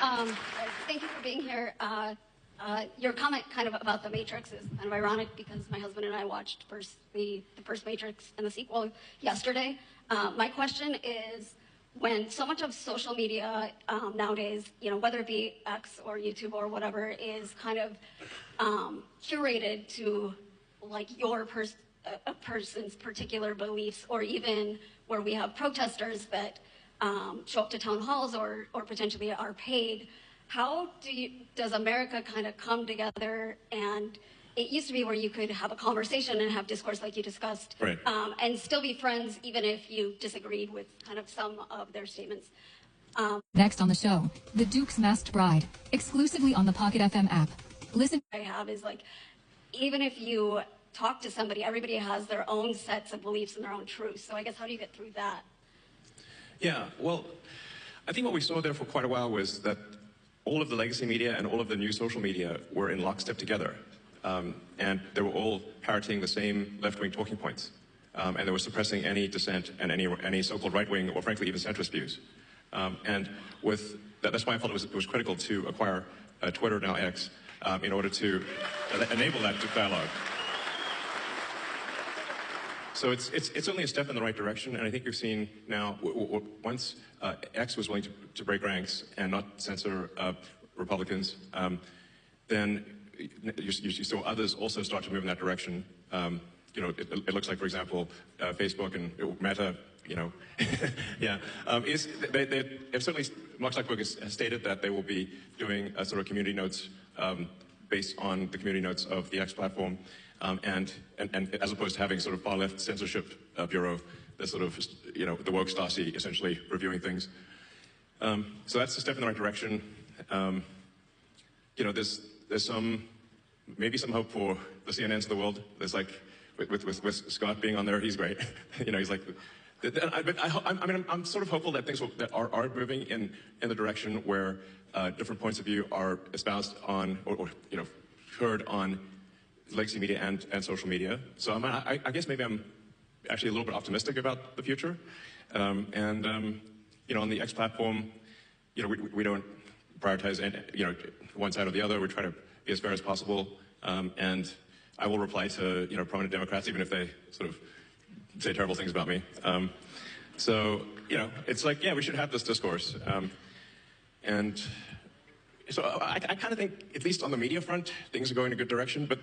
Um, Thank you for being here. Your comment kind of about the Matrix is kind of ironic because my husband and I watched the first Matrix and the sequel yesterday. My question is, when so much of social media nowadays, whether it be X or YouTube or whatever, is kind of curated to like a person's particular beliefs, or even where we have protesters that show up to town halls or potentially are paid. How does America kind of come together? And it used to be where you could have a conversation and have discourse like you discussed, right, and still be friends even if you disagreed with kind of some of their statements. Next on the show, The Duke's Masked Bride, exclusively on the Pocket FM app. Listen. I have is like, even if you talk to somebody, everybody has their own sets of beliefs and their own truths. So I guess how do you get through that? Yeah, well, I think what we saw there for quite a while was that all of the legacy media and all of the new social media were in lockstep together. And they were all parroting the same left-wing talking points. And they were suppressing any dissent and any so-called right-wing or frankly even centrist views. And that's why I felt it was critical to acquire Twitter, now X, in order to enable that dialogue. So it's only a step in the right direction, and I think you've seen now, once X was willing to break ranks and not censor Republicans, then you saw others also start to move in that direction. It looks like, for example, Facebook and Meta, yeah, they've certainly, Mark Zuckerberg has stated that they will be doing a sort of community notes based on the community notes of the X platform. And as opposed to having sort of far-left censorship bureau, the sort of, the woke Stasi essentially reviewing things. So that's a step in the right direction. There's maybe some hope for the CNNs of the world. There's like, with Scott being on there, he's great. He's like, I'm sort of hopeful that things that are moving in the direction where different points of view are espoused on, or heard on legacy media and social media. So I guess maybe I'm actually a little bit optimistic about the future. On the X platform, we don't prioritize one side or the other. We try to be as fair as possible. And I will reply to prominent Democrats even if they sort of say terrible things about me. So it's like, yeah, we should have this discourse. And so I kind of think, at least on the media front, things are going in a good direction. But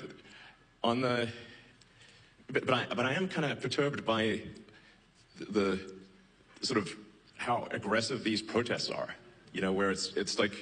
I am kind of perturbed by the sort of how aggressive these protests are. Where it's like